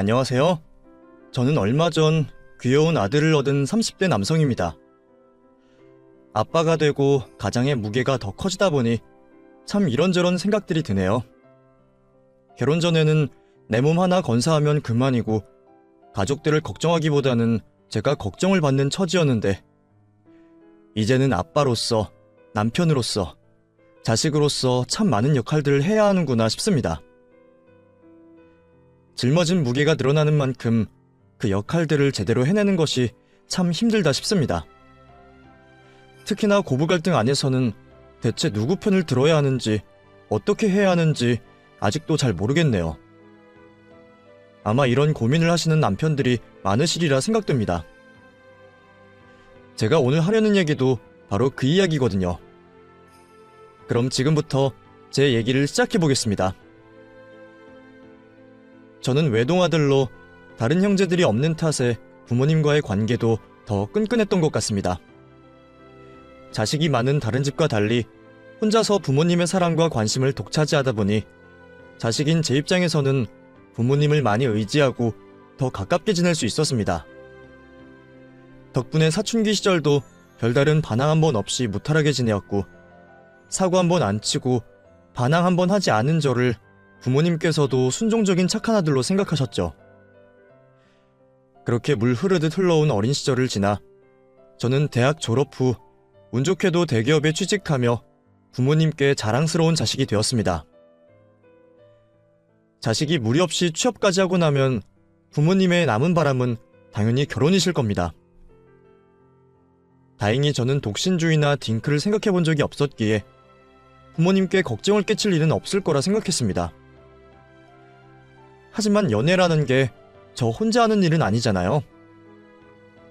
안녕하세요. 저는 얼마 전 귀여운 아들을 얻은 30대 남성입니다. 아빠가 되고 가장의 무게가 더 커지다 보니 참 이런저런 생각들이 드네요. 결혼 전에는 내 몸 하나 건사하면 그만이고 가족들을 걱정하기보다는 제가 걱정을 받는 처지였는데 이제는 아빠로서, 남편으로서, 자식으로서 참 많은 역할들을 해야 하는구나 싶습니다. 짊어진 무게가 늘어나는 만큼 그 역할들을 제대로 해내는 것이 참 힘들다 싶습니다. 특히나 고부 갈등 안에서는 대체 누구 편을 들어야 하는지, 어떻게 해야 하는지 아직도 잘 모르겠네요. 아마 이런 고민을 하시는 남편들이 많으시리라 생각됩니다. 제가 오늘 하려는 얘기도 바로 그 이야기거든요. 그럼 지금부터 제 얘기를 시작해보겠습니다. 저는 외동아들로 다른 형제들이 없는 탓에 부모님과의 관계도 더 끈끈했던 것 같습니다. 자식이 많은 다른 집과 달리 혼자서 부모님의 사랑과 관심을 독차지하다 보니 자식인 제 입장에서는 부모님을 많이 의지하고 더 가깝게 지낼 수 있었습니다. 덕분에 사춘기 시절도 별다른 반항 한 번 없이 무탈하게 지내었고 사고 한 번 안 치고 반항 한 번 하지 않은 저를 부모님께서도 순종적인 착한 아들로 생각하셨죠. 그렇게 물 흐르듯 흘러온 어린 시절을 지나 저는 대학 졸업 후 운 좋게도 대기업에 취직하며 부모님께 자랑스러운 자식이 되었습니다. 자식이 무리 없이 취업까지 하고 나면 부모님의 남은 바람은 당연히 결혼이실 겁니다. 다행히 저는 독신주의나 딩크를 생각해 본 적이 없었기에 부모님께 걱정을 끼칠 일은 없을 거라 생각했습니다. 하지만 연애라는 게 저 혼자 하는 일은 아니잖아요.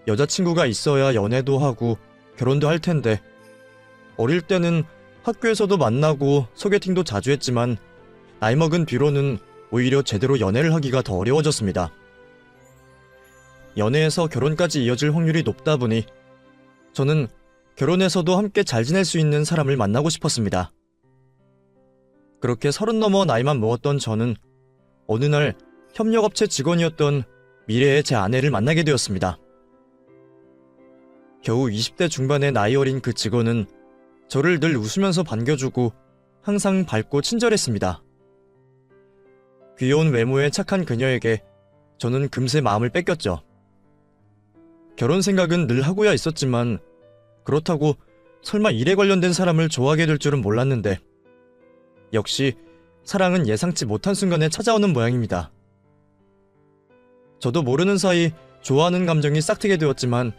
여자친구가 있어야 연애도 하고 결혼도 할 텐데 어릴 때는 학교에서도 만나고 소개팅도 자주 했지만 나이 먹은 뒤로는 오히려 제대로 연애를 하기가 더 어려워졌습니다. 연애에서 결혼까지 이어질 확률이 높다 보니 저는 결혼해서도 함께 잘 지낼 수 있는 사람을 만나고 싶었습니다. 그렇게 30 넘어 나이만 먹었던 저는 어느 날 협력업체 직원이었던 미래의 제 아내를 만나게 되었습니다. 겨우 20대 중반의 나이 어린 그 직원은 저를 늘 웃으면서 반겨주고 항상 밝고 친절했습니다. 귀여운 외모에 착한 그녀에게 저는 금세 마음을 뺏겼죠. 결혼 생각은 늘 하고야 있었지만 그렇다고 설마 일에 관련된 사람을 좋아하게 될 줄은 몰랐는데 역시 사랑은 예상치 못한 순간에 찾아오는 모양입니다. 저도 모르는 사이 좋아하는 감정이 싹트게 되었지만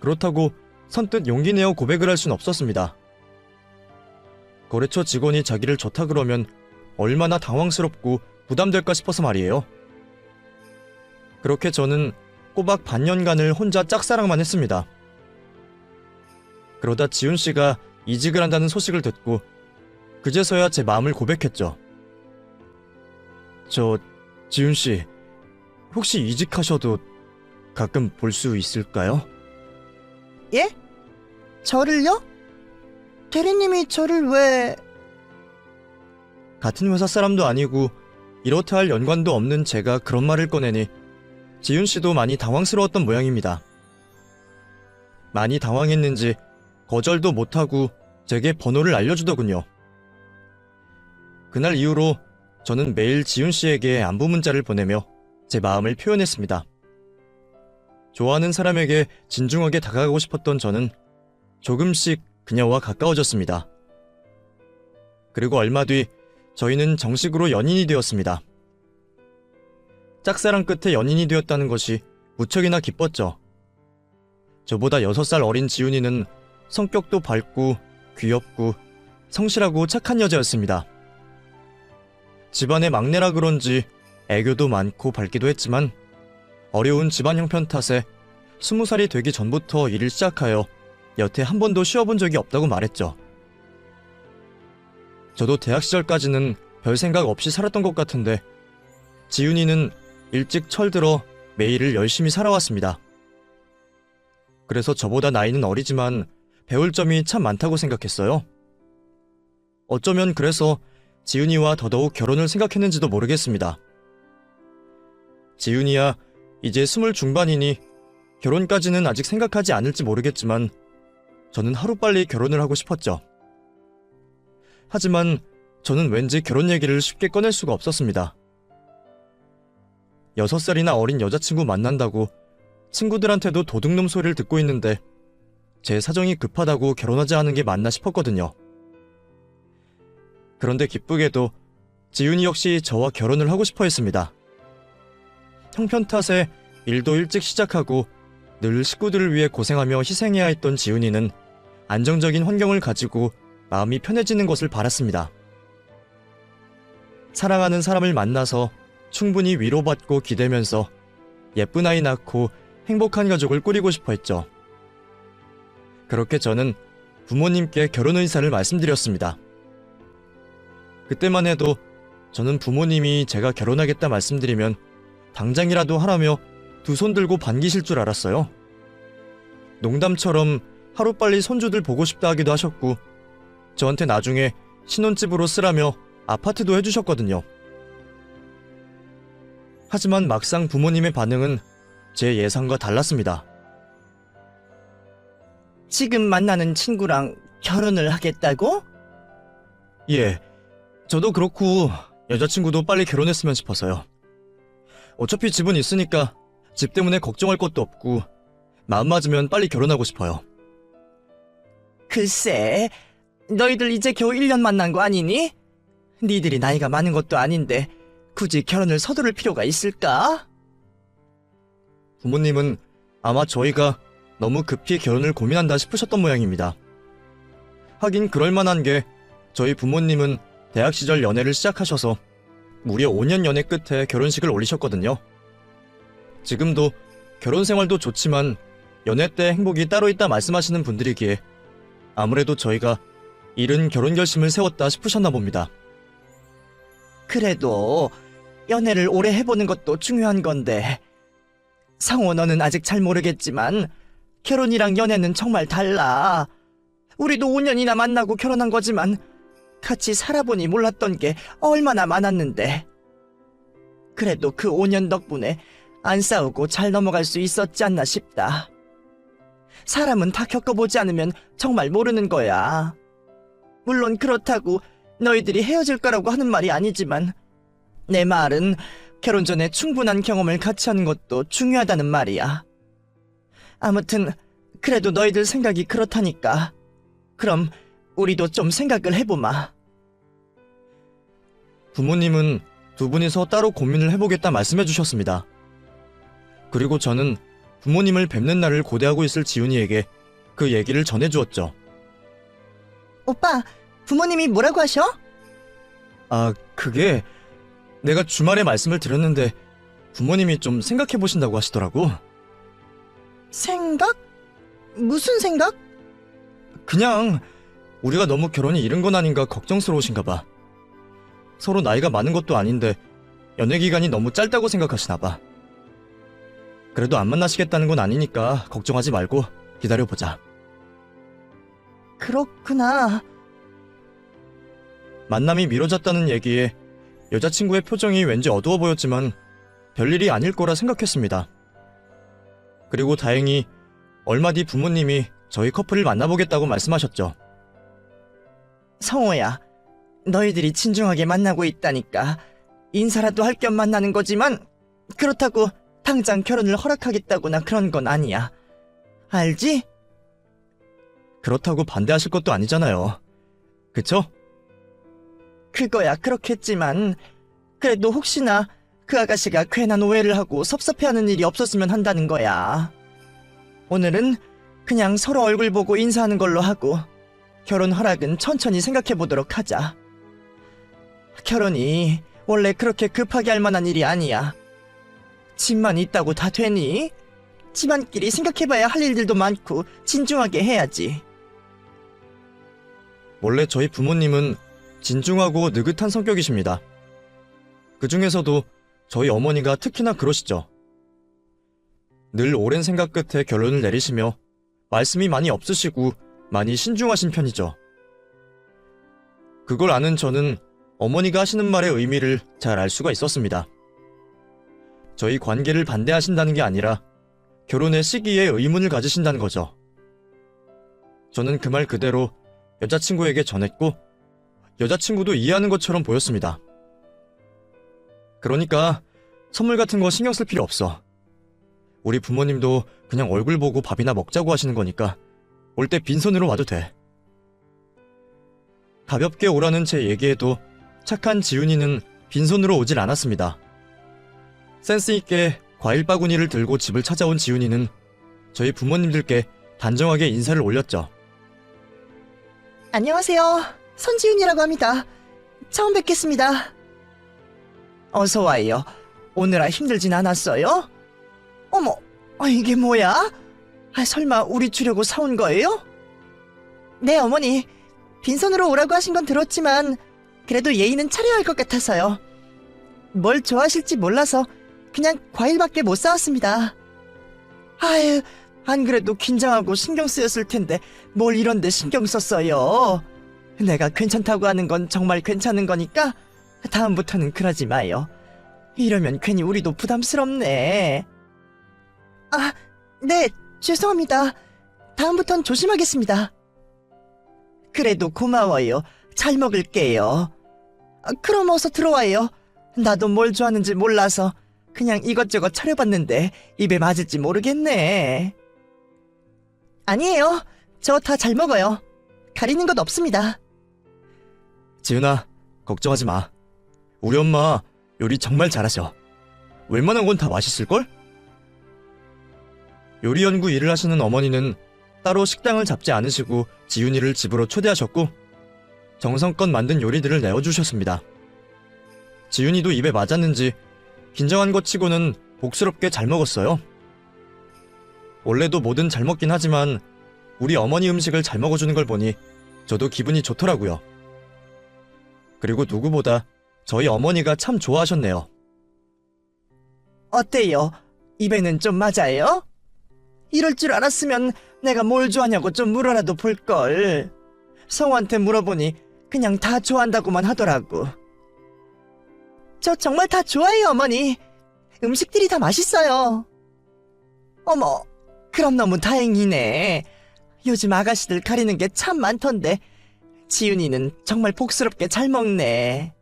그렇다고 선뜻 용기 내어 고백을 할 순 없었습니다. 거래처 직원이 자기를 좋다 그러면 얼마나 당황스럽고 부담될까 싶어서 말이에요. 그렇게 저는 꼬박 반년간을 혼자 짝사랑만 했습니다. 그러다 지훈씨가 이직을 한다는 소식을 듣고 그제서야 제 마음을 고백했죠. 지훈씨, 혹시 이직하셔도 가끔 볼 수 있을까요? 예? 저를요? 대리님이 저를 왜... 같은 회사 사람도 아니고 이렇다 할 연관도 없는 제가 그런 말을 꺼내니 지훈씨도 많이 당황스러웠던 모양입니다. 많이 당황했는지 거절도 못하고 제게 번호를 알려주더군요. 그날 이후로 저는 매일 지훈씨에게 안부 문자를 보내며 제 마음을 표현했습니다. 좋아하는 사람에게 진중하게 다가가고 싶었던 저는 조금씩 그녀와 가까워졌습니다. 그리고 얼마 뒤 저희는 정식으로 연인이 되었습니다. 짝사랑 끝에 연인이 되었다는 것이 무척이나 기뻤죠. 저보다 6살 어린 지훈이는 성격도 밝고 귀엽고 성실하고 착한 여자였습니다. 집안의 막내라 그런지 애교도 많고 밝기도 했지만 어려운 집안 형편 탓에 20살이 되기 전부터 일을 시작하여 여태 한 번도 쉬어본 적이 없다고 말했죠. 저도 대학 시절까지는 별 생각 없이 살았던 것 같은데 지훈이는 일찍 철들어 매일을 열심히 살아왔습니다. 그래서 저보다 나이는 어리지만 배울 점이 참 많다고 생각했어요. 어쩌면 그래서 지훈이와 더더욱 결혼을 생각했는지도 모르겠습니다. 지훈이야 이제 20 중반이니 결혼까지는 아직 생각하지 않을지 모르겠지만 저는 하루빨리 결혼을 하고 싶었죠. 하지만 저는 왠지 결혼 얘기를 쉽게 꺼낼 수가 없었습니다. 6살이나 어린 여자친구 만난다고 친구들한테도 도둑놈 소리를 듣고 있는데 제 사정이 급하다고 결혼하지 않은 게 맞나 싶었거든요. 그런데 기쁘게도 지훈이 역시 저와 결혼을 하고 싶어 했습니다. 형편 탓에 일도 일찍 시작하고 늘 식구들을 위해 고생하며 희생해야 했던 지훈이는 안정적인 환경을 가지고 마음이 편해지는 것을 바랐습니다. 사랑하는 사람을 만나서 충분히 위로받고 기대면서 예쁜 아이 낳고 행복한 가족을 꾸리고 싶어 했죠. 그렇게 저는 부모님께 결혼 의사를 말씀드렸습니다. 그때만 해도 저는 부모님이 제가 결혼하겠다 말씀드리면 당장이라도 하라며 두 손 들고 반기실 줄 알았어요. 농담처럼 하루빨리 손주들 보고 싶다 하기도 하셨고 저한테 나중에 신혼집으로 쓰라며 아파트도 해주셨거든요. 하지만 막상 부모님의 반응은 제 예상과 달랐습니다. 지금 만나는 친구랑 결혼을 하겠다고? 예, 저도 그렇고 여자친구도 빨리 결혼했으면 싶어서요. 어차피 집은 있으니까 집 때문에 걱정할 것도 없고 마음 맞으면 빨리 결혼하고 싶어요. 글쎄, 너희들 이제 겨우 1년 만난 거 아니니? 니들이 나이가 많은 것도 아닌데 굳이 결혼을 서두를 필요가 있을까? 부모님은 아마 저희가 너무 급히 결혼을 고민한다 싶으셨던 모양입니다. 하긴 그럴 만한 게 저희 부모님은 대학 시절 연애를 시작하셔서 무려 5년 연애 끝에 결혼식을 올리셨거든요. 지금도 결혼 생활도 좋지만 연애 때 행복이 따로 있다 말씀하시는 분들이기에 아무래도 저희가 이른 결혼 결심을 세웠다 싶으셨나 봅니다. 그래도 연애를 오래 해보는 것도 중요한 건데 성호 너는 아직 잘 모르겠지만 결혼이랑 연애는 정말 달라. 우리도 5년이나 만나고 결혼한 거지만 같이 살아보니 몰랐던 게 얼마나 많았는데 그래도 그 5년 덕분에 안 싸우고 잘 넘어갈 수 있었지 않나 싶다. 사람은 다 겪어보지 않으면 정말 모르는 거야. 물론 그렇다고 너희들이 헤어질 거라고 하는 말이 아니지만 내 말은 결혼 전에 충분한 경험을 같이 하는 것도 중요하다는 말이야. 아무튼 그래도 너희들 생각이 그렇다니까. 그럼 우리도 좀 생각을 해보마. 부모님은 두 분이서 따로 고민을 해보겠다 말씀해 주셨습니다. 그리고 저는 부모님을 뵙는 날을 고대하고 있을 지훈이에게 그 얘기를 전해주었죠. 오빠, 부모님이 뭐라고 하셔? 아, 그게 내가 주말에 말씀을 드렸는데 부모님이 좀 생각해 보신다고 하시더라고. 생각? 무슨 생각? 그냥 우리가 너무 결혼이 이른 건 아닌가 걱정스러우신가 봐. 서로 나이가 많은 것도 아닌데 연애 기간이 너무 짧다고 생각하시나 봐. 그래도 안 만나시겠다는 건 아니니까 걱정하지 말고 기다려보자. 그렇구나. 만남이 미뤄졌다는 얘기에 여자친구의 표정이 왠지 어두워 보였지만 별일이 아닐 거라 생각했습니다. 그리고 다행히 얼마 뒤 부모님이 저희 커플을 만나보겠다고 말씀하셨죠. 성호야, 너희들이 진중하게 만나고 있다니까 인사라도 할 겸 만나는 거지만 그렇다고 당장 결혼을 허락하겠다거나 그런 건 아니야. 알지? 그렇다고 반대하실 것도 아니잖아요. 그쵸? 그거야 그렇겠지만 그래도 혹시나 그 아가씨가 괜한 오해를 하고 섭섭해하는 일이 없었으면 한다는 거야. 오늘은 그냥 서로 얼굴 보고 인사하는 걸로 하고 결혼 허락은 천천히 생각해보도록 하자. 결혼이 원래 그렇게 급하게 할 만한 일이 아니야. 집만 있다고 다 되니? 집안끼리 생각해봐야 할 일들도 많고 진중하게 해야지. 원래 저희 부모님은 진중하고 느긋한 성격이십니다. 그 중에서도 저희 어머니가 특히나 그러시죠. 늘 오랜 생각 끝에 결론을 내리시며 말씀이 많이 없으시고 많이 신중하신 편이죠. 그걸 아는 저는 어머니가 하시는 말의 의미를 잘 알 수가 있었습니다. 저희 관계를 반대하신다는 게 아니라 결혼의 시기에 의문을 가지신다는 거죠. 저는 그 말 그대로 여자친구에게 전했고 여자친구도 이해하는 것처럼 보였습니다. 그러니까 선물 같은 거 신경 쓸 필요 없어. 우리 부모님도 그냥 얼굴 보고 밥이나 먹자고 하시는 거니까 올 때 빈손으로 와도 돼. 가볍게 오라는 제 얘기에도 착한 지훈이는 빈손으로 오질 않았습니다. 센스 있게 과일 바구니를 들고 집을 찾아온 지훈이는 저희 부모님들께 단정하게 인사를 올렸죠. 안녕하세요. 손지훈이라고 합니다. 처음 뵙겠습니다. 어서 와요. 오느라 힘들진 않았어요? 어머, 이게 뭐야? 설마 우리 주려고 사온 거예요? 네, 어머니. 빈손으로 오라고 하신 건 들었지만 그래도 예의는 차려야 할 것 같아서요. 뭘 좋아하실지 몰라서 그냥 과일밖에 못 사왔습니다. 아유, 안 그래도 긴장하고 신경 쓰였을 텐데 뭘 이런 데 신경 썼어요. 내가 괜찮다고 하는 건 정말 괜찮은 거니까 다음부터는 그러지 마요. 이러면 괜히 우리도 부담스럽네. 아, 네, 죄송합니다. 다음부턴 조심하겠습니다. 그래도 고마워요. 잘 먹을게요. 그럼 어서 들어와요. 나도 뭘 좋아하는지 몰라서 그냥 이것저것 차려봤는데 입에 맞을지 모르겠네. 아니에요. 저 다 잘 먹어요. 가리는 것 없습니다. 지훈아, 걱정하지 마. 우리 엄마 요리 정말 잘하셔. 웬만한 건 다 맛있을걸? 요리 연구 일을 하시는 어머니는 따로 식당을 잡지 않으시고 지훈이를 집으로 초대하셨고 정성껏 만든 요리들을 내어주셨습니다. 지훈이도 입에 맞았는지 긴장한 것 치고는 복스럽게 잘 먹었어요. 원래도 뭐든 잘 먹긴 하지만 우리 어머니 음식을 잘 먹어주는 걸 보니 저도 기분이 좋더라고요. 그리고 누구보다 저희 어머니가 참 좋아하셨네요. 어때요? 입에는 좀 맞아요? 이럴 줄 알았으면 내가 뭘 좋아하냐고 좀 물어라도 볼걸. 성우한테 물어보니 그냥 다 좋아한다고만 하더라고. 저 정말 다 좋아해요, 어머니. 음식들이 다 맛있어요. 어머, 그럼 너무 다행이네. 요즘 아가씨들 가리는 게 참 많던데 지훈이는 정말 복스럽게 잘 먹네.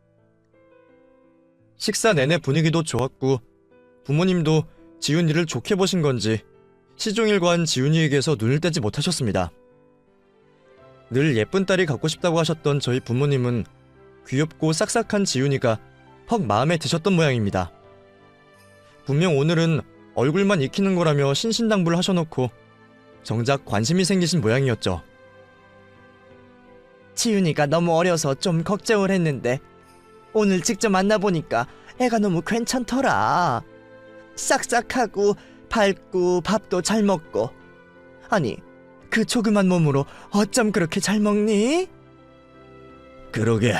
식사 내내 분위기도 좋았고 부모님도 지훈이를 좋게 보신 건지 시종일관 지훈이에게서 눈을 떼지 못하셨습니다. 늘 예쁜 딸이 갖고 싶다고 하셨던 저희 부모님은 귀엽고 싹싹한 지훈이가 퍽 마음에 드셨던 모양입니다. 분명 오늘은 얼굴만 익히는 거라며 신신당부를 하셔놓고 정작 관심이 생기신 모양이었죠. 지훈이가 너무 어려서 좀 걱정을 했는데 오늘 직접 만나보니까 애가 너무 괜찮더라. 싹싹하고 밝고 밥도 잘 먹고. 아니, 그 조그만 몸으로 어쩜 그렇게 잘 먹니? 그러게,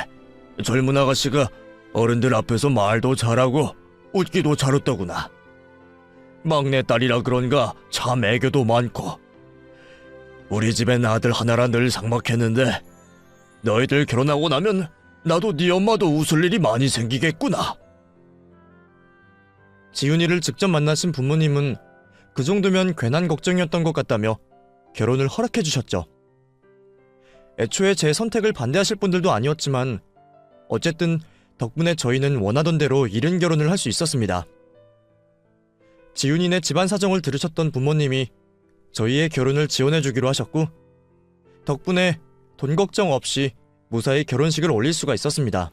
젊은 아가씨가 어른들 앞에서 말도 잘하고 웃기도 잘 웃더구나. 막내딸이라 그런가 참 애교도 많고. 우리 집엔 아들 하나라 늘 삭막했는데 너희들 결혼하고 나면 나도 네 엄마도 웃을 일이 많이 생기겠구나. 지훈이를 직접 만나신 부모님은 그 정도면 괜한 걱정이었던 것 같다며 결혼을 허락해 주셨죠. 애초에 제 선택을 반대하실 분들도 아니었지만 어쨌든 덕분에 저희는 원하던 대로 이른 결혼을 할 수 있었습니다. 지훈이네 집안 사정을 들으셨던 부모님이 저희의 결혼을 지원해 주기로 하셨고 덕분에 돈 걱정 없이 무사히 결혼식을 올릴 수가 있었습니다.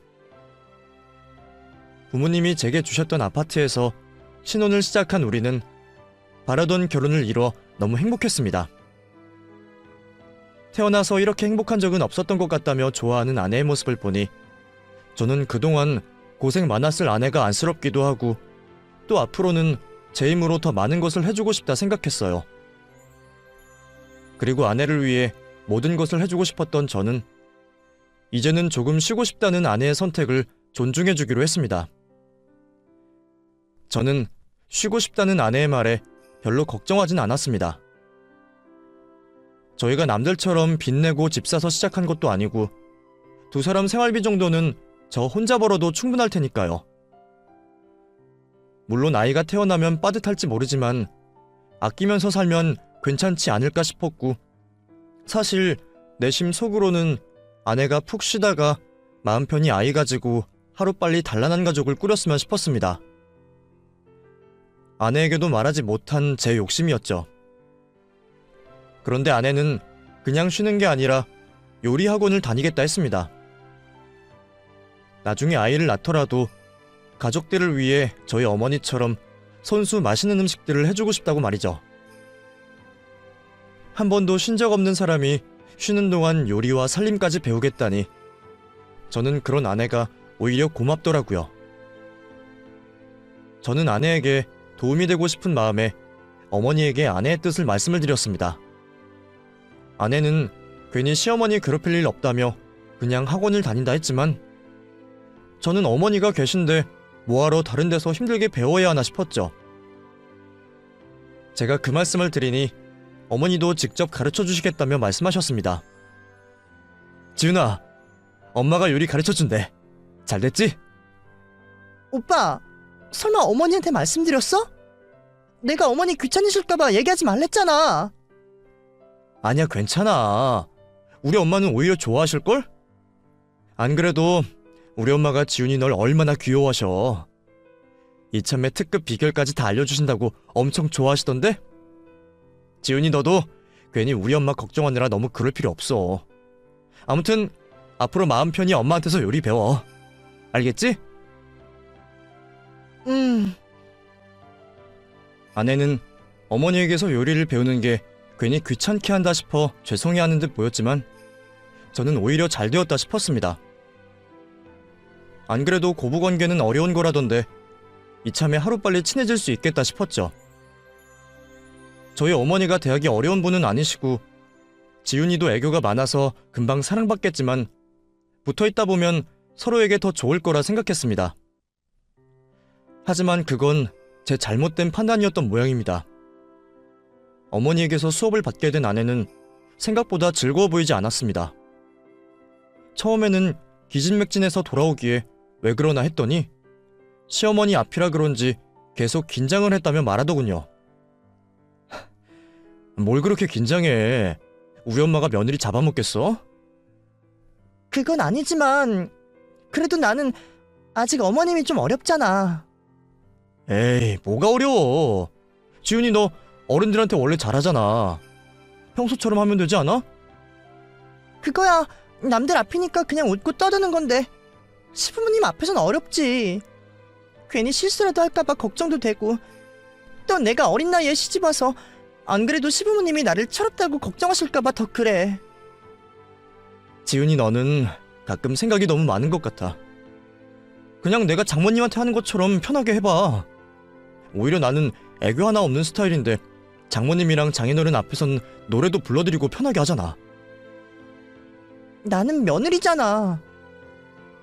부모님이 제게 주셨던 아파트에서 신혼을 시작한 우리는 바라던 결혼을 이뤄 너무 행복했습니다. 태어나서 이렇게 행복한 적은 없었던 것 같다며 좋아하는 아내의 모습을 보니 저는 그동안 고생 많았을 아내가 안쓰럽기도 하고 또 앞으로는 제 힘으로 더 많은 것을 해주고 싶다 생각했어요. 그리고 아내를 위해 모든 것을 해주고 싶었던 저는 이제는 조금 쉬고 싶다는 아내의 선택을 존중해주기로 했습니다. 저는 쉬고 싶다는 아내의 말에 별로 걱정하진 않았습니다. 저희가 남들처럼 빚내고 집 사서 시작한 것도 아니고 두 사람 생활비 정도는 저 혼자 벌어도 충분할 테니까요. 물론 아이가 태어나면 빠듯할지 모르지만 아끼면서 살면 괜찮지 않을까 싶었고, 사실 내심 속으로는 아내가 푹 쉬다가 마음 편히 아이 가지고 하루빨리 단란한 가족을 꾸렸으면 싶었습니다. 아내에게도 말하지 못한 제 욕심이었죠. 그런데 아내는 그냥 쉬는 게 아니라 요리 학원을 다니겠다 했습니다. 나중에 아이를 낳더라도 가족들을 위해 저희 어머니처럼 손수 맛있는 음식들을 해주고 싶다고 말이죠. 한 번도 쉰 적 없는 사람이 쉬는 동안 요리와 살림까지 배우겠다니 저는 그런 아내가 오히려 고맙더라고요. 저는 아내에게 도움이 되고 싶은 마음에 어머니에게 아내의 뜻을 말씀을 드렸습니다. 아내는 괜히 시어머니 괴롭힐 일 없다며 그냥 학원을 다닌다 했지만 저는 어머니가 계신데 뭐하러 다른 데서 힘들게 배워야 하나 싶었죠. 제가 그 말씀을 드리니 어머니도 직접 가르쳐 주시겠다며 말씀하셨습니다. 지훈아, 엄마가 요리 가르쳐 준대. 잘 됐지? 오빠, 설마 어머니한테 말씀드렸어? 내가 어머니 귀찮으실까봐 얘기하지 말랬잖아. 아니야, 괜찮아. 우리 엄마는 오히려 좋아하실걸? 안 그래도 우리 엄마가 지훈이 널 얼마나 귀여워하셔. 이참에 특급 비결까지 다 알려주신다고 엄청 좋아하시던데? 지훈이 너도 괜히 우리 엄마 걱정하느라 너무 그럴 필요 없어. 아무튼 앞으로 마음 편히 엄마한테서 요리 배워. 알겠지? 아내는 어머니에게서 요리를 배우는 게 괜히 귀찮게 한다 싶어 죄송해하는 듯 보였지만 저는 오히려 잘 되었다 싶었습니다. 안 그래도 고부관계는 어려운 거라던데 이참에 하루빨리 친해질 수 있겠다 싶었죠. 저희 어머니가 대하기 어려운 분은 아니시고 지훈이도 애교가 많아서 금방 사랑받겠지만 붙어있다 보면 서로에게 더 좋을 거라 생각했습니다. 하지만 그건 제 잘못된 판단이었던 모양입니다. 어머니에게서 수업을 받게 된 아내는 생각보다 즐거워 보이지 않았습니다. 처음에는 기진맥진해서 돌아오기에 왜 그러나 했더니 시어머니 앞이라 그런지 계속 긴장을 했다며 말하더군요. 뭘 그렇게 긴장해. 우리 엄마가 며느리 잡아먹겠어? 그건 아니지만 그래도 나는 아직 어머님이 좀 어렵잖아. 에이, 뭐가 어려워. 지훈이 너 어른들한테 원래 잘하잖아. 평소처럼 하면 되지 않아? 그거야 남들 앞이니까 그냥 웃고 떠드는 건데 시부모님 앞에선 어렵지. 괜히 실수라도 할까봐 걱정도 되고 또 내가 어린 나이에 시집 와서 안 그래도 시부모님이 나를 철없다고 걱정하실까봐 더 그래. 지훈이 너는 가끔 생각이 너무 많은 것 같아. 그냥 내가 장모님한테 하는 것처럼 편하게 해봐. 오히려 나는 애교 하나 없는 스타일인데 장모님이랑 장인어른 앞에선 노래도 불러드리고 편하게 하잖아. 나는 며느리잖아.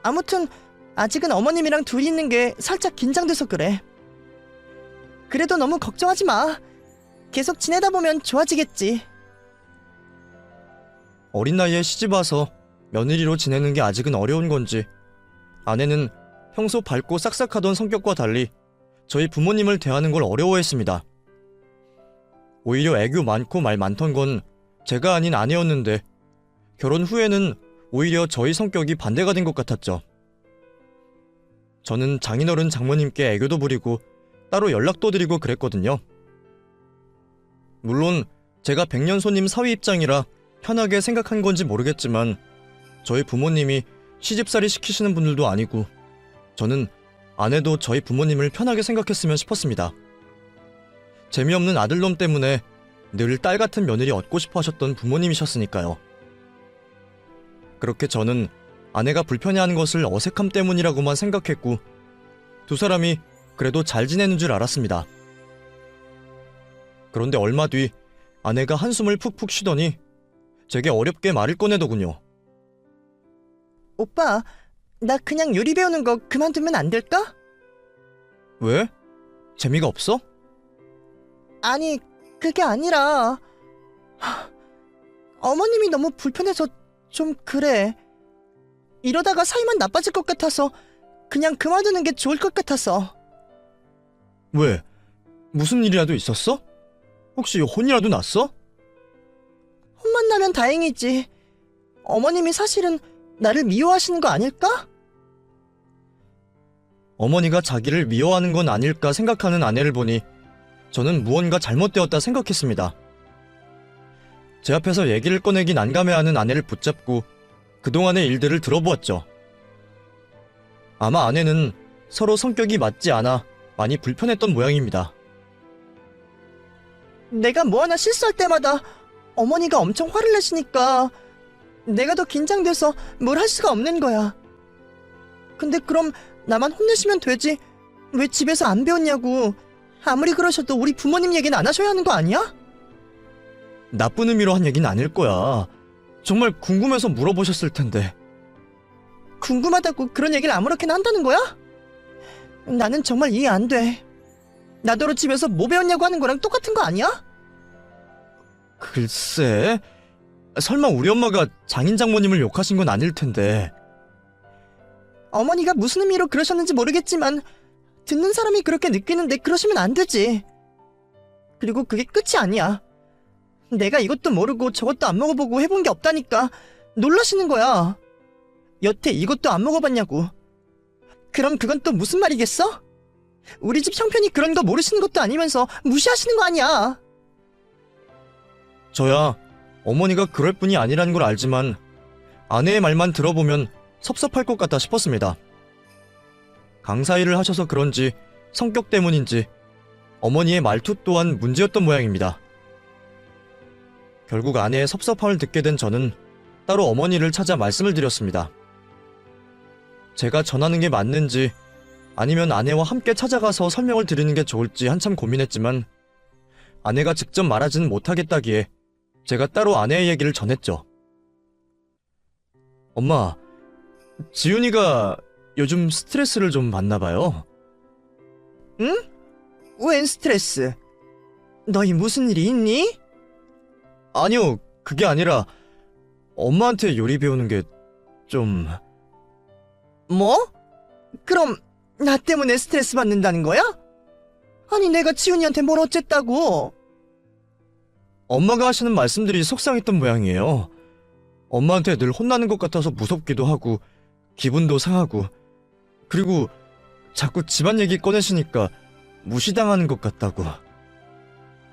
아무튼 아직은 어머님이랑 둘이 있는 게 살짝 긴장돼서 그래. 그래도 너무 걱정하지 마. 계속 지내다 보면 좋아지겠지. 어린 나이에 시집 와서 며느리로 지내는 게 아직은 어려운 건지 아내는 평소 밝고 싹싹하던 성격과 달리 저희 부모님을 대하는 걸 어려워했습니다. 오히려 애교 많고 말 많던 건 제가 아닌 아내였는데 결혼 후에는 오히려 저희 성격이 반대가 된 것 같았죠. 저는 장인어른 장모님께 애교도 부리고 따로 연락도 드리고 그랬거든요. 물론 제가 백년 손님 사위 입장이라 편하게 생각한 건지 모르겠지만 저희 부모님이 시집살이 시키시는 분들도 아니고 저는 아내도 저희 부모님을 편하게 생각했으면 싶었습니다. 재미없는 아들놈 때문에 늘 딸 같은 며느리 얻고 싶어 하셨던 부모님이셨으니까요. 그렇게 저는 아내가 불편해하는 것을 어색함 때문이라고만 생각했고 두 사람이 그래도 잘 지내는 줄 알았습니다. 그런데 얼마 뒤 아내가 한숨을 푹푹 쉬더니 제게 어렵게 말을 꺼내더군요. 오빠, 나 그냥 요리 배우는 거 그만두면 안 될까? 왜? 재미가 없어? 아니, 그게 아니라 어머님이 너무 불편해서 좀 그래. 이러다가 사이만 나빠질 것 같아서 그냥 그만두는 게 좋을 것 같아서. 왜? 무슨 일이라도 있었어? 혹시 혼이라도 났어? 혼만 나면 다행이지. 어머님이 사실은 나를 미워하시는 거 아닐까? 어머니가 자기를 미워하는 건 아닐까 생각하는 아내를 보니 저는 무언가 잘못되었다 생각했습니다. 제 앞에서 얘기를 꺼내기 난감해하는 아내를 붙잡고 그동안의 일들을 들어보았죠. 아마 아내는 서로 성격이 맞지 않아 많이 불편했던 모양입니다. 내가 뭐 하나 실수할 때마다 어머니가 엄청 화를 내시니까 내가 더 긴장돼서 뭘 할 수가 없는 거야. 근데 그럼 나만 혼내시면 되지. 왜 집에서 안 배웠냐고. 아무리 그러셔도 우리 부모님 얘기는 안 하셔야 하는 거 아니야? 나쁜 의미로 한 얘기는 아닐 거야. 정말 궁금해서 물어보셨을 텐데. 궁금하다고 그런 얘기를 아무렇게나 한다는 거야? 나는 정말 이해 안 돼. 나더러 집에서 뭐 배웠냐고 하는 거랑 똑같은 거 아니야? 글쎄, 설마 우리 엄마가 장인 장모님을 욕하신 건 아닐 텐데. 어머니가 무슨 의미로 그러셨는지 모르겠지만 듣는 사람이 그렇게 느끼는데 그러시면 안 되지. 그리고 그게 끝이 아니야. 내가 이것도 모르고 저것도 안 먹어보고 해본 게 없다니까 놀라시는 거야. 여태 이것도 안 먹어봤냐고. 그럼 그건 또 무슨 말이겠어? 우리 집 형편이 그런 거 모르시는 것도 아니면서 무시하시는 거 아니야. 저야 어머니가 그럴 뿐이 아니라는 걸 알지만 아내의 말만 들어보면 섭섭할 것 같다 싶었습니다. 강사 일을 하셔서 그런지 성격 때문인지 어머니의 말투 또한 문제였던 모양입니다. 결국 아내의 섭섭함을 듣게 된 저는 따로 어머니를 찾아 말씀을 드렸습니다. 제가 전하는 게 맞는지 아니면 아내와 함께 찾아가서 설명을 드리는 게 좋을지 한참 고민했지만 아내가 직접 말하지는 못하겠다기에 제가 따로 아내의 얘기를 전했죠. 엄마, 지훈이가 요즘 스트레스를 좀 받나 봐요. 응? 웬 스트레스? 너희 무슨 일이 있니? 아니요, 그게 아니라 엄마한테 요리 배우는 게 좀... 뭐? 그럼 나 때문에 스트레스 받는다는 거야? 아니 내가 지훈이한테 뭘 어쨌다고? 엄마가 하시는 말씀들이 속상했던 모양이에요. 엄마한테 늘 혼나는 것 같아서 무섭기도 하고 기분도 상하고 그리고 자꾸 집안 얘기 꺼내시니까 무시당하는 것 같다고.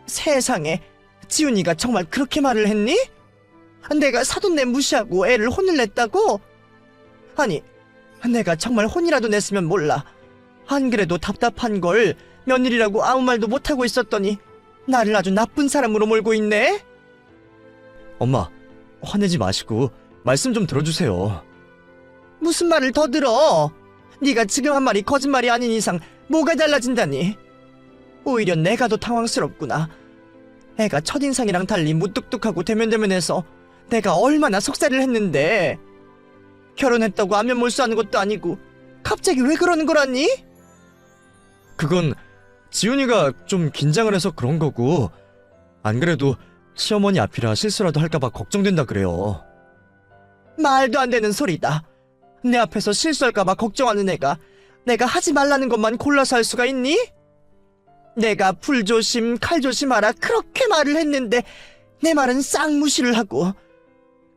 세상에, 지훈이가 정말 그렇게 말을 했니? 내가 사돈내 무시하고 애를 혼을 냈다고? 아니, 내가 정말 혼이라도 냈으면 몰라. 안 그래도 답답한 걸 며느리라고 아무 말도 못하고 있었더니 나를 아주 나쁜 사람으로 몰고 있네? 엄마, 화내지 마시고 말씀 좀 들어주세요. 무슨 말을 더 들어? 네가 지금 한 말이 거짓말이 아닌 이상 뭐가 달라진다니? 오히려 내가 더 당황스럽구나. 애가 첫인상이랑 달리 무뚝뚝하고 대면대면해서 내가 얼마나 속살을 했는데 결혼했다고 안면 몰수하는 것도 아니고 갑자기 왜 그러는 거라니? 그건 지훈이가 좀 긴장을 해서 그런 거고 안 그래도 시어머니 앞이라 실수라도 할까봐 걱정된다 그래요. 말도 안 되는 소리다. 내 앞에서 실수할까봐 걱정하는 애가 내가 하지 말라는 것만 골라서 할 수가 있니? 내가 불조심, 칼조심하라 그렇게 말을 했는데 내 말은 싹 무시를 하고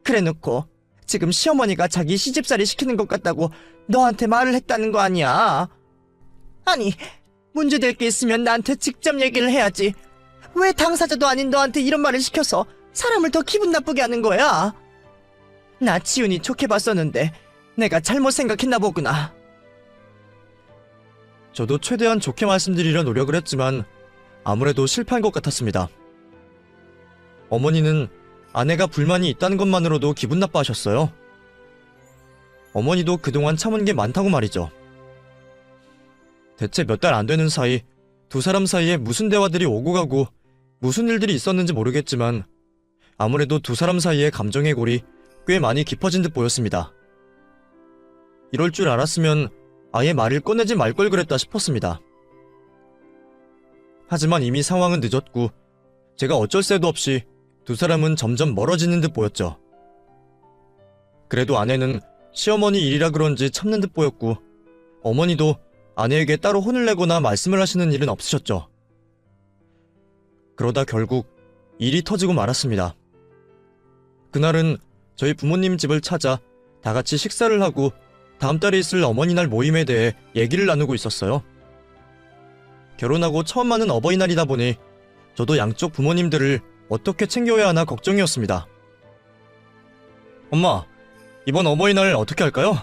그래놓고 지금 시어머니가 자기 시집살이 시키는 것 같다고 너한테 말을 했다는 거 아니야? 아니, 문제될 게 있으면 나한테 직접 얘기를 해야지. 왜 당사자도 아닌 너한테 이런 말을 시켜서 사람을 더 기분 나쁘게 하는 거야? 나 지훈이 좋게 봤었는데 내가 잘못 생각했나 보구나. 저도 최대한 좋게 말씀드리려 노력을 했지만 아무래도 실패한 것 같았습니다. 어머니는 아내가 불만이 있다는 것만으로도 기분 나빠하셨어요. 어머니도 그동안 참은 게 많다고 말이죠. 대체 몇 달 안 되는 사이 두 사람 사이에 무슨 대화들이 오고 가고 무슨 일들이 있었는지 모르겠지만 아무래도 두 사람 사이의 감정의 골이 꽤 많이 깊어진 듯 보였습니다. 이럴 줄 알았으면 아예 말을 꺼내지 말 걸 그랬다 싶었습니다. 하지만 이미 상황은 늦었고 제가 어쩔 새도 없이 두 사람은 점점 멀어지는 듯 보였죠. 그래도 아내는 시어머니 일이라 그런지 참는 듯 보였고 어머니도 아내에게 따로 혼을 내거나 말씀을 하시는 일은 없으셨죠. 그러다 결국 일이 터지고 말았습니다. 그날은 저희 부모님 집을 찾아 다 같이 식사를 하고 다음 달에 있을 어머니날 모임에 대해 얘기를 나누고 있었어요. 결혼하고 처음 맞는 어버이날이다 보니 저도 양쪽 부모님들을 어떻게 챙겨야 하나 걱정이었습니다. 엄마, 이번 어버이날 어떻게 할까요?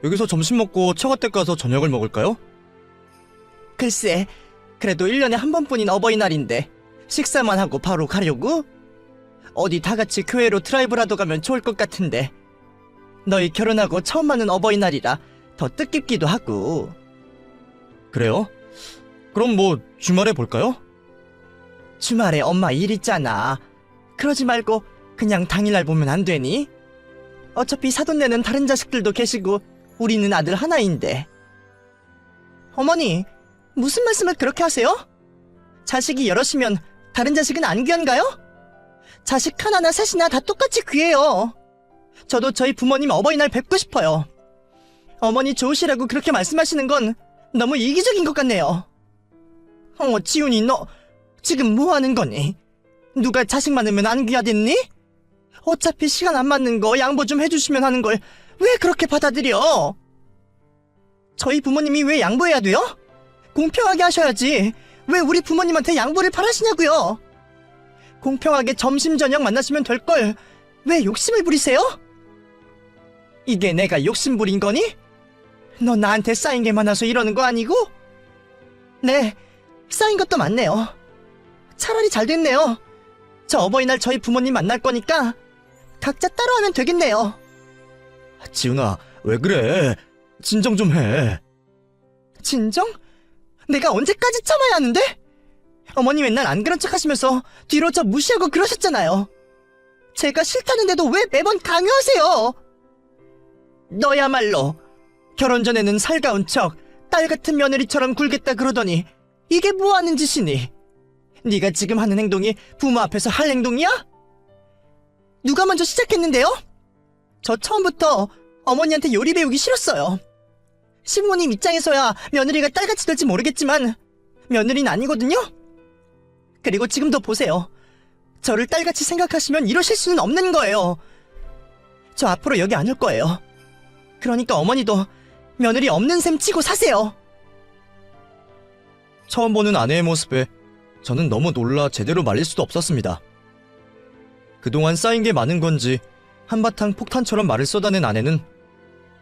여기서 점심 먹고 처갓댁 가서 저녁을 먹을까요? 글쎄, 그래도 1년에 한 번뿐인 어버이날인데 식사만 하고 바로 가려고? 어디 다 같이 교회로 드라이브라도 가면 좋을 것 같은데. 너희 결혼하고 처음 맞는 어버이날이라 더 뜻깊기도 하고. 그래요? 그럼 뭐 주말에 볼까요? 주말에 엄마 일 있잖아. 그러지 말고 그냥 당일날 보면 안 되니? 어차피 사돈네는 다른 자식들도 계시고 우리는 아들 하나인데. 어머니, 무슨 말씀을 그렇게 하세요? 자식이 여럿이면 다른 자식은 안 귀한가요? 자식 하나나 셋이나 다 똑같이 귀해요. 저도 저희 부모님 어버이날 뵙고 싶어요. 어머니 좋으시라고 그렇게 말씀하시는 건 너무 이기적인 것 같네요. 지훈이 너 지금 뭐 하는 거니? 누가 자식 많으면 안 귀하댔니? 어차피 시간 안 맞는 거 양보 좀 해주시면 하는 걸 왜 그렇게 받아들여? 저희 부모님이 왜 양보해야 돼요? 공평하게 하셔야지. 왜 우리 부모님한테 양보를 바라시냐고요? 공평하게 점심 저녁 만나시면 될 걸 왜 욕심을 부리세요? 이게 내가 욕심 부린 거니? 너 나한테 쌓인 게 많아서 이러는 거 아니고? 네, 쌓인 것도 많네요. 차라리 잘 됐네요. 저 어버이날 저희 부모님 만날 거니까 각자 따로 하면 되겠네요. 지훈아, 왜 그래? 진정 좀 해. 진정? 내가 언제까지 참아야 하는데? 어머니 맨날 안 그런 척 하시면서 뒤로 저 무시하고 그러셨잖아요. 제가 싫다는데도 왜 매번 강요하세요? 너야말로 결혼 전에는 살가운 척 딸 같은 며느리처럼 굴겠다 그러더니 이게 뭐 하는 짓이니? 네가 지금 하는 행동이 부모 앞에서 할 행동이야? 누가 먼저 시작했는데요? 저 처음부터 어머니한테 요리 배우기 싫었어요. 시부모님 입장에서야 며느리가 딸같이 될지 모르겠지만 며느리는 아니거든요? 그리고 지금도 보세요. 저를 딸같이 생각하시면 이러실 수는 없는 거예요. 저 앞으로 여기 안 올 거예요. 그러니까 어머니도 며느리 없는 셈 치고 사세요. 처음 보는 아내의 모습에 저는 너무 놀라 제대로 말릴 수도 없었습니다. 그동안 쌓인 게 많은 건지 한바탕 폭탄처럼 말을 쏟아낸 아내는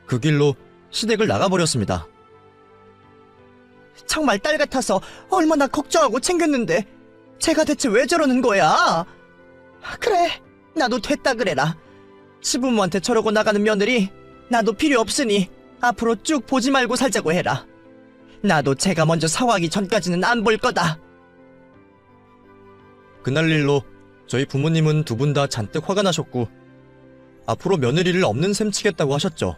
그 길로 시댁을 나가버렸습니다. 정말 딸 같아서 얼마나 걱정하고 챙겼는데 제가 대체 왜 저러는 거야? 그래, 나도 됐다 그래라. 시부모한테 저러고 나가는 며느리 나도 필요 없으니 앞으로 쭉 보지 말고 살자고 해라. 나도 제가 먼저 사과하기 전까지는 안 볼 거다. 그날 일로 저희 부모님은 두 분 다 잔뜩 화가 나셨고 앞으로 며느리를 없는 셈 치겠다고 하셨죠.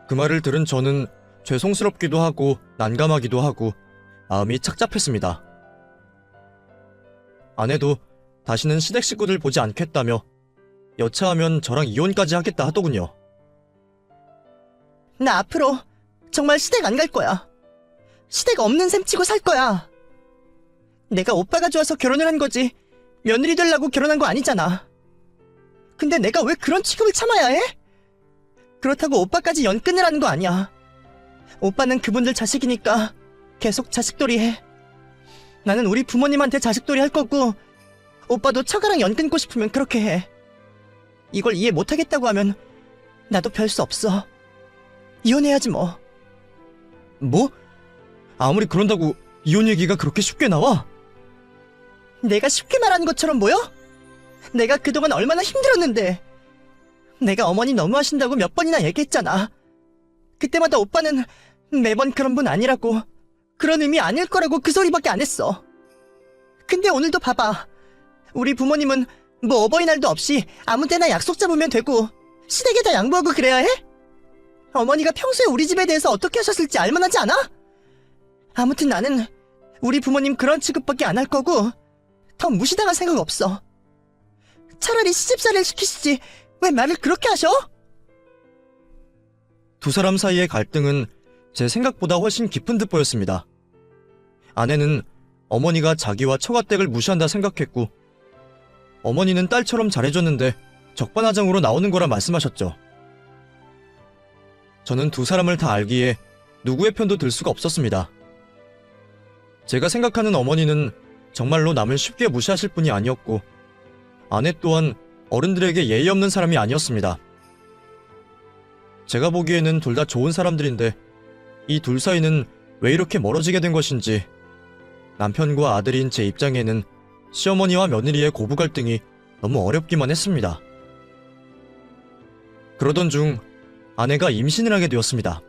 그 말을 들은 저는 죄송스럽기도 하고 난감하기도 하고 마음이 착잡했습니다. 아내도 다시는 시댁 식구들 보지 않겠다며 여차하면 저랑 이혼까지 하겠다 하더군요. 나 앞으로 정말 시댁 안 갈 거야. 시댁 없는 셈 치고 살 거야. 내가 오빠가 좋아서 결혼을 한 거지 며느리 되려고 결혼한 거 아니잖아. 근데 내가 왜 그런 취급을 참아야 해? 그렇다고 오빠까지 연끈을 하는 거 아니야. 오빠는 그분들 자식이니까 계속 자식돌이 해. 나는 우리 부모님한테 자식돌이 할 거고 오빠도 처가랑 연 끊고 싶으면 그렇게 해. 이걸 이해 못하겠다고 하면 나도 별 수 없어. 이혼해야지 뭐. 뭐? 아무리 그런다고 이혼 얘기가 그렇게 쉽게 나와? 내가 쉽게 말하는 것처럼 보여? 내가 그동안 얼마나 힘들었는데. 내가 어머니 너무하신다고 몇 번이나 얘기했잖아. 그때마다 오빠는 매번 그런 분 아니라고, 그런 의미 아닐 거라고 그 소리밖에 안 했어. 근데 오늘도 봐봐. 우리 부모님은 뭐 어버이날도 없이 아무 때나 약속 잡으면 되고 시댁에 다 양보하고 그래야 해? 어머니가 평소에 우리 집에 대해서 어떻게 하셨을지 알만하지 않아? 아무튼 나는 우리 부모님 그런 취급밖에 안 할 거고 더 무시당할 생각 없어. 차라리 시집살이를 시키시지 왜 말을 그렇게 하셔? 두 사람 사이의 갈등은 제 생각보다 훨씬 깊은 듯 보였습니다. 아내는 어머니가 자기와 처가댁을 무시한다 생각했고, 어머니는 딸처럼 잘해줬는데 적반하장으로 나오는 거라 말씀하셨죠. 저는 두 사람을 다 알기에 누구의 편도 들 수가 없었습니다. 제가 생각하는 어머니는 정말로 남을 쉽게 무시하실 분이 아니었고, 아내 또한 어른들에게 예의 없는 사람이 아니었습니다. 제가 보기에는 둘 다 좋은 사람들인데 이 둘 사이는 왜 이렇게 멀어지게 된 것인지, 남편과 아들인 제 입장에는 시어머니와 며느리의 고부 갈등이 너무 어렵기만 했습니다. 그러던 중 아내가 임신을 하게 되었습니다.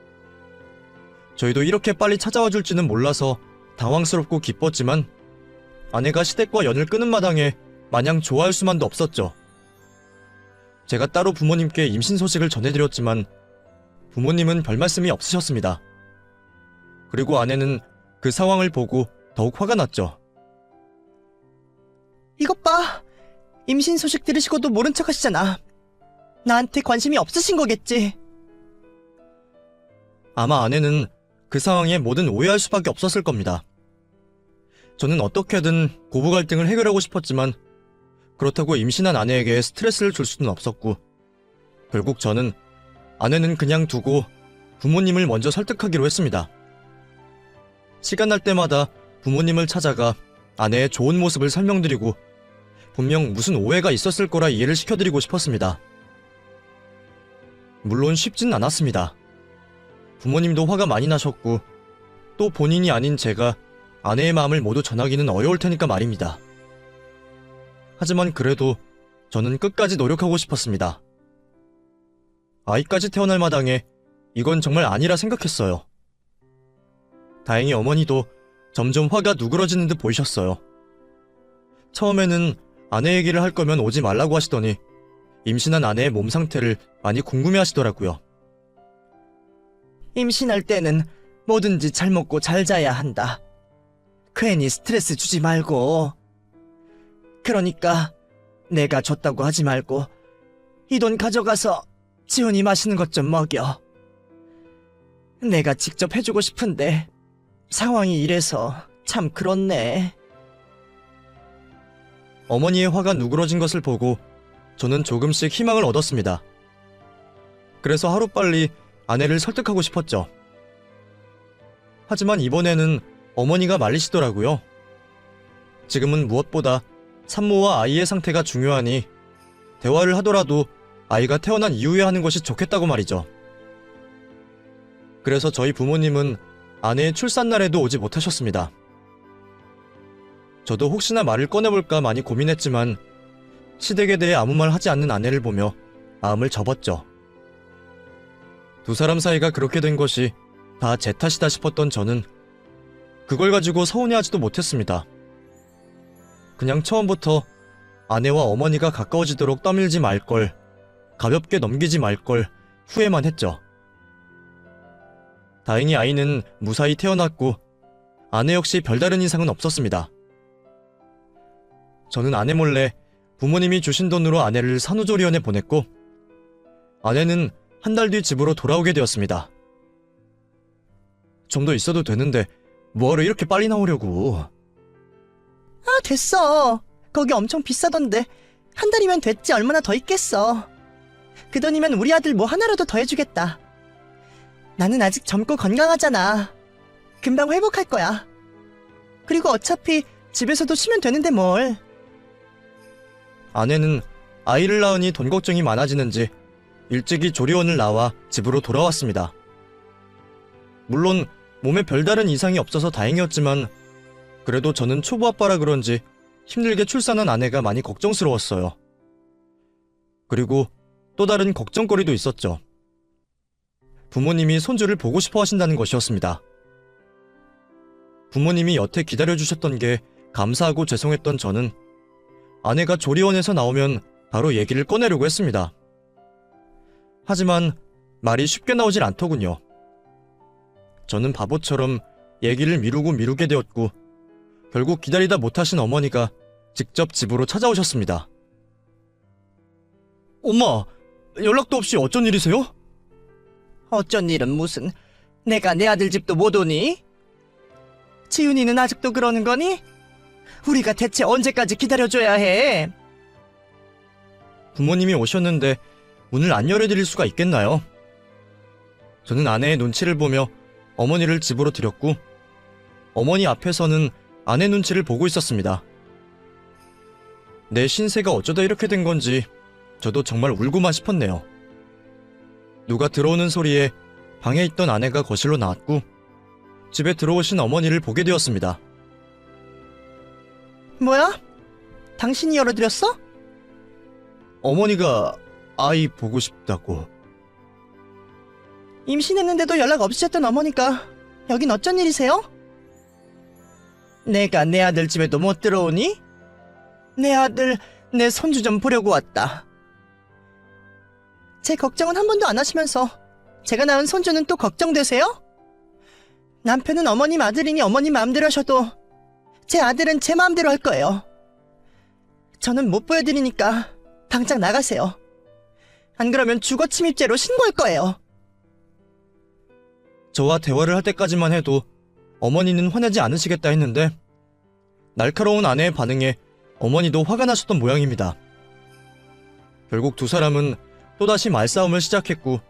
저희도 이렇게 빨리 찾아와 줄지는 몰라서 당황스럽고 기뻤지만, 아내가 시댁과 연을 끊은 마당에 마냥 좋아할 수만도 없었죠. 제가 따로 부모님께 임신 소식을 전해드렸지만 부모님은 별 말씀이 없으셨습니다. 그리고 아내는 그 상황을 보고 더욱 화가 났죠. 이것 봐. 임신 소식 들으시고도 모른 척 하시잖아. 나한테 관심이 없으신 거겠지. 아마 아내는 그 상황에 뭐든 오해할 수밖에 없었을 겁니다. 저는 어떻게든 고부 갈등을 해결하고 싶었지만, 그렇다고 임신한 아내에게 스트레스를 줄 수는 없었고, 결국 저는 아내는 그냥 두고 부모님을 먼저 설득하기로 했습니다. 시간 날 때마다 부모님을 찾아가 아내의 좋은 모습을 설명드리고, 분명 무슨 오해가 있었을 거라 이해를 시켜드리고 싶었습니다. 물론 쉽진 않았습니다. 부모님도 화가 많이 나셨고, 또 본인이 아닌 제가 아내의 마음을 모두 전하기는 어려울 테니까 말입니다. 하지만 그래도 저는 끝까지 노력하고 싶었습니다. 아이까지 태어날 마당에 이건 정말 아니라 생각했어요. 다행히 어머니도 점점 화가 누그러지는 듯 보이셨어요. 처음에는 아내 얘기를 할 거면 오지 말라고 하시더니 임신한 아내의 몸 상태를 많이 궁금해 하시더라고요. 임신할 때는 뭐든지 잘 먹고 잘 자야 한다. 괜히 스트레스 주지 말고. 그러니까 내가 줬다고 하지 말고 이 돈 가져가서 지훈이 맛있는 것 좀 먹여. 내가 직접 해주고 싶은데 상황이 이래서 참 그렇네. 어머니의 화가 누그러진 것을 보고 저는 조금씩 희망을 얻었습니다. 그래서 하루빨리 아내를 설득하고 싶었죠. 하지만 이번에는 어머니가 말리시더라고요. 지금은 무엇보다 산모와 아이의 상태가 중요하니 대화를 하더라도 아이가 태어난 이후에 하는 것이 좋겠다고 말이죠. 그래서 저희 부모님은 아내의 출산날에도 오지 못하셨습니다. 저도 혹시나 말을 꺼내볼까 많이 고민했지만 시댁에 대해 아무 말 하지 않는 아내를 보며 마음을 접었죠. 두 사람 사이가 그렇게 된 것이 다 제 탓이다 싶었던 저는 그걸 가지고 서운해하지도 못했습니다. 그냥 처음부터 아내와 어머니가 가까워지도록 떠밀지 말걸, 가볍게 넘기지 말걸 후회만 했죠. 다행히 아이는 무사히 태어났고 아내 역시 별다른 이상은 없었습니다. 저는 아내 몰래 부모님이 주신 돈으로 아내를 산후조리원에 보냈고, 아내는 한 달 뒤 집으로 돌아오게 되었습니다. 좀 더 있어도 되는데 뭐하러 이렇게 빨리 나오려고. 아, 됐어. 거기 엄청 비싸던데. 한 달이면 됐지 얼마나 더 있겠어. 그 돈이면 우리 아들 뭐 하나라도 더 해주겠다. 나는 아직 젊고 건강하잖아. 금방 회복할 거야. 그리고 어차피 집에서도 쉬면 되는데 뭘. 아내는 아이를 낳으니 돈 걱정이 많아지는지 일찍이 조리원을 나와 집으로 돌아왔습니다. 물론 몸에 별다른 이상이 없어서 다행이었지만 그래도 저는 초보아빠라 그런지 힘들게 출산한 아내가 많이 걱정스러웠어요. 그리고 또 다른 걱정거리도 있었죠. 부모님이 손주를 보고 싶어 하신다는 것이었습니다. 부모님이 여태 기다려주셨던 게 감사하고 죄송했던 저는 아내가 조리원에서 나오면 바로 얘기를 꺼내려고 했습니다. 하지만 말이 쉽게 나오질 않더군요. 저는 바보처럼 얘기를 미루게 되었고 결국 기다리다 못하신 어머니가 직접 집으로 찾아오셨습니다. 엄마, 연락도 없이 어쩐 일이세요? 어쩐 일은 무슨. 내가 내 아들 집도 못 오니? 지훈이는 아직도 그러는 거니? 우리가 대체 언제까지 기다려줘야 해? 부모님이 오셨는데 문을 안 열어드릴 수가 있겠나요? 저는 아내의 눈치를 보며 어머니를 집으로 들였고 어머니 앞에서는 아내 눈치를 보고 있었습니다. 내 신세가 어쩌다 이렇게 된 건지 저도 정말 울고만 싶었네요. 누가 들어오는 소리에 방에 있던 아내가 거실로 나왔고 집에 들어오신 어머니를 보게 되었습니다. 뭐야? 당신이 열어드렸어? 어머니가 아이 보고 싶다고. 임신했는데도 연락 없으셨던 어머니가 여긴 어쩐 일이세요? 내가 내 아들 집에도 못 들어오니? 내 아들, 내 손주 좀 보려고 왔다. 제 걱정은 한 번도 안 하시면서 제가 낳은 손주는 또 걱정되세요? 남편은 어머님 아들이니 어머님 마음대로 하셔도 제 아들은 제 마음대로 할 거예요. 저는 못 보여드리니까 당장 나가세요. 안 그러면 주거 침입죄로 신고할 거예요. 저와 대화를 할 때까지만 해도 어머니는 화내지 않으시겠다 했는데 날카로운 아내의 반응에 어머니도 화가 나셨던 모양입니다. 결국 두 사람은 또다시 말싸움을 시작했고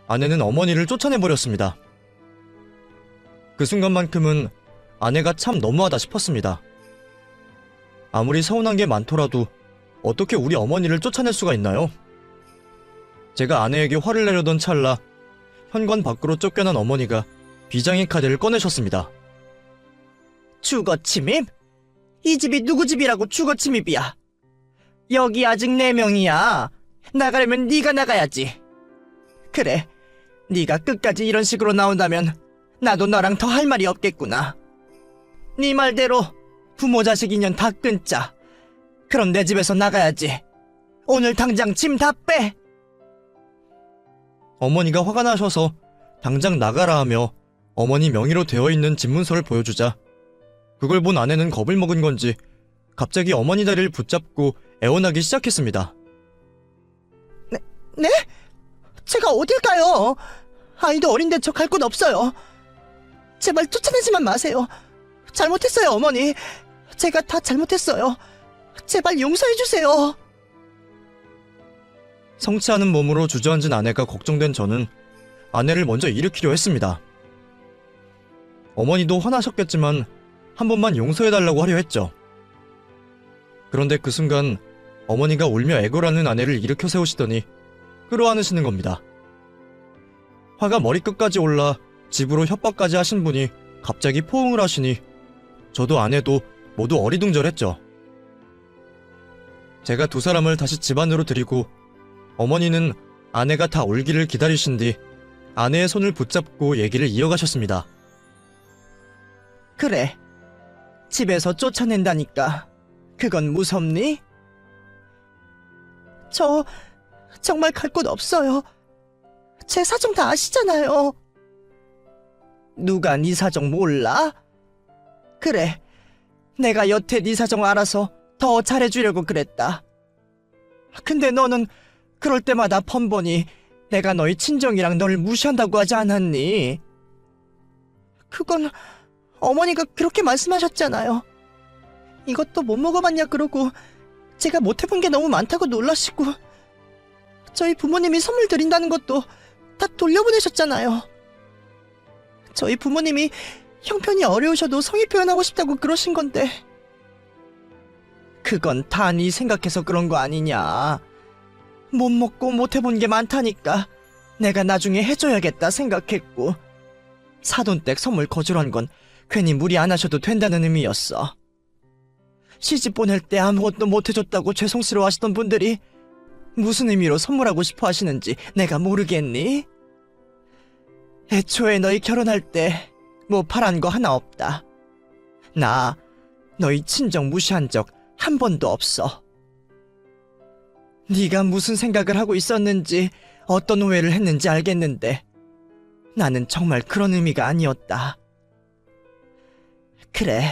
아내는 어머니를 쫓아내버렸습니다. 그 순간만큼은 아내가 참 너무하다 싶었습니다. 아무리 서운한 게 많더라도 어떻게 우리 어머니를 쫓아낼 수가 있나요? 제가 아내에게 화를 내려던 찰나 현관 밖으로 쫓겨난 어머니가 비장의 카드를 꺼내셨습니다. 주거 침입? 이 집이 누구 집이라고 주거 침입이야? 여기 아직 4명이야. 나가려면 네가 나가야지. 그래, 네가 끝까지 이런 식으로 나온다면 나도 너랑 더 할 말이 없겠구나. 네 말대로 부모 자식 인연 다 끊자. 그럼 내 집에서 나가야지. 오늘 당장 짐 다 빼. 어머니가 화가 나셔서 당장 나가라 하며 어머니 명의로 되어 있는 집문서를 보여주자 그걸 본 아내는 겁을 먹은 건지 갑자기 어머니 다리를 붙잡고 애원하기 시작했습니다. 네? 제가 어딜 가요? 아이도 어린데 저 갈 곳 없어요. 제발 쫓아내지만 마세요. 잘못했어요, 어머니. 제가 다 잘못했어요. 제발 용서해주세요. 성치 않은 몸으로 주저앉은 아내가 걱정된 저는 아내를 먼저 일으키려 했습니다. 어머니도 화나셨겠지만 한 번만 용서해달라고 하려 했죠. 그런데 그 순간 어머니가 울며 애걸하는 아내를 일으켜 세우시더니 끌어안으시는 겁니다. 화가 머리끝까지 올라 집으로 협박까지 하신 분이 갑자기 포옹을 하시니 저도 아내도 모두 어리둥절했죠. 제가 두 사람을 다시 집 안으로 들이고 어머니는 아내가 다 울기를 기다리신 뒤 아내의 손을 붙잡고 얘기를 이어가셨습니다. 그래, 집에서 쫓아낸다니까 그건 무섭니? 저 정말 갈 곳 없어요. 제 사정 다 아시잖아요. 누가 네 사정 몰라? 그래, 내가 여태 네 사정 알아서 더 잘해주려고 그랬다. 근데 너는 그럴 때마다 번번이 내가 너희 친정이랑 너를 무시한다고 하지 않았니? 그건 어머니가 그렇게 말씀하셨잖아요. 이것도 못 먹어봤냐 그러고 제가 못해본 게 너무 많다고 놀라시고 저희 부모님이 선물 드린다는 것도 다 돌려보내셨잖아요. 저희 부모님이 형편이 어려우셔도 성의 표현하고 싶다고 그러신 건데 그건 다 네 생각해서 그런 거 아니냐. 못 먹고 못 해본 게 많다니까 내가 나중에 해줘야겠다 생각했고 사돈댁 선물 거절한 건 괜히 무리 안 하셔도 된다는 의미였어. 시집 보낼 때 아무것도 못 해줬다고 죄송스러워 하시던 분들이 무슨 의미로 선물하고 싶어 하시는지 내가 모르겠니? 애초에 너희 결혼할 때 뭐 바란 거 하나 없다. 나 너희 친정 무시한 적 한 번도 없어. 네가 무슨 생각을 하고 있었는지 어떤 오해를 했는지 알겠는데 나는 정말 그런 의미가 아니었다. 그래,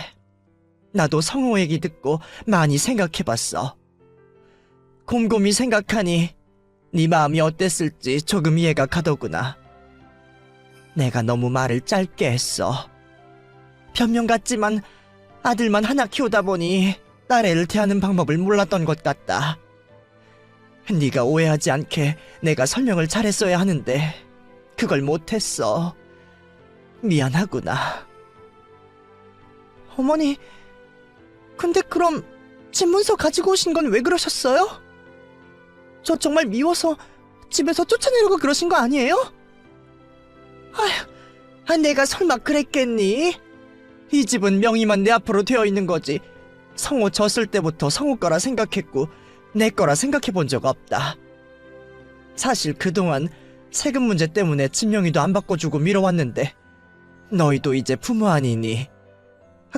나도 성호 얘기 듣고 많이 생각해봤어. 곰곰이 생각하니 네 마음이 어땠을지 조금 이해가 가더구나. 내가 너무 말을 짧게 했어. 변명 같지만 아들만 하나 키우다 보니 딸애를 대하는 방법을 몰랐던 것 같다. 네가 오해하지 않게 내가 설명을 잘했어야 하는데 그걸 못했어. 미안하구나. 어머니, 근데 그럼 집문서 가지고 오신 건 왜 그러셨어요? 저 정말 미워서 집에서 쫓아내려고 그러신 거 아니에요? 아휴, 내가 설마 그랬겠니? 이 집은 명의만 내 앞으로 되어 있는 거지. 성호 졌을 때부터 성호 거라 생각했고 내 거라 생각해 본 적 없다. 사실 그동안 세금 문제 때문에 집 명의도 안 바꿔주고 미뤄왔는데 너희도 이제 부모 아니니.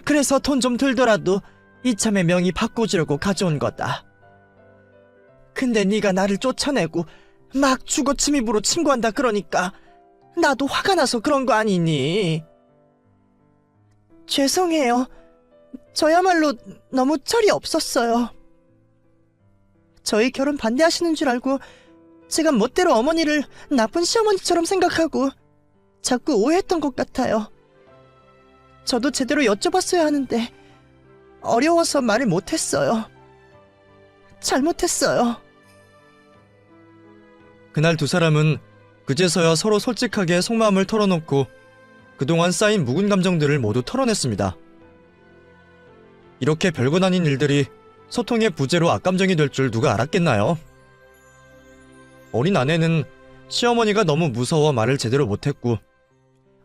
그래서 돈 좀 들더라도 이참에 명의 바꿔주려고 가져온 거다. 근데 네가 나를 쫓아내고 막 주거 침입으로 신고한다 그러니까 나도 화가 나서 그런 거 아니니. 죄송해요. 저야말로 너무 철이 없었어요. 저희 결혼 반대하시는 줄 알고 제가 멋대로 어머니를 나쁜 시어머니처럼 생각하고 자꾸 오해했던 것 같아요. 저도 제대로 여쭤봤어야 하는데 어려워서 말을 못했어요. 잘못했어요. 그날 두 사람은 그제서야 서로 솔직하게 속마음을 털어놓고 그동안 쌓인 묵은 감정들을 모두 털어냈습니다. 이렇게 별것 아닌 일들이 소통의 부재로 악감정이 될 줄 누가 알았겠나요? 어린 아내는 시어머니가 너무 무서워 말을 제대로 못했고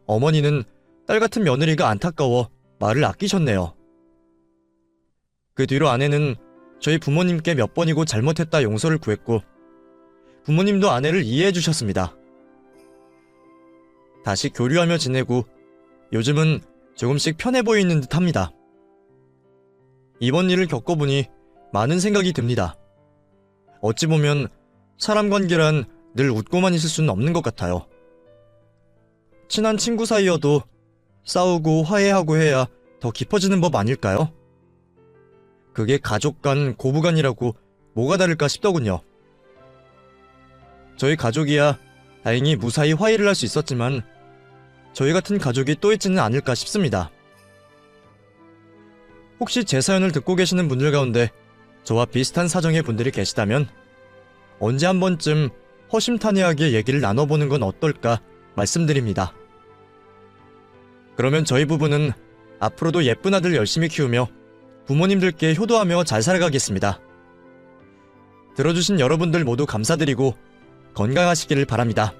어머니는 딸 같은 며느리가 안타까워 말을 아끼셨네요. 그 뒤로 아내는 저희 부모님께 몇 번이고 잘못했다 용서를 구했고 부모님도 아내를 이해해 주셨습니다. 다시 교류하며 지내고 요즘은 조금씩 편해 보이는 듯 합니다. 이번 일을 겪어보니 많은 생각이 듭니다. 어찌 보면 사람 관계란 늘 웃고만 있을 수는 없는 것 같아요. 친한 친구 사이여도 싸우고 화해하고 해야 더 깊어지는 법 아닐까요? 그게 가족 간, 고부 간이라고 뭐가 다를까 싶더군요. 저희 가족이야 다행히 무사히 화해를 할 수 있었지만 저희 같은 가족이 또 있지는 않을까 싶습니다. 혹시 제 사연을 듣고 계시는 분들 가운데 저와 비슷한 사정의 분들이 계시다면 언제 한 번쯤 허심탄회하게 얘기를 나눠보는 건 어떨까 말씀드립니다. 그러면 저희 부부는 앞으로도 예쁜 아들 열심히 키우며 부모님들께 효도하며 잘 살아가겠습니다. 들어주신 여러분들 모두 감사드리고 건강하시기를 바랍니다.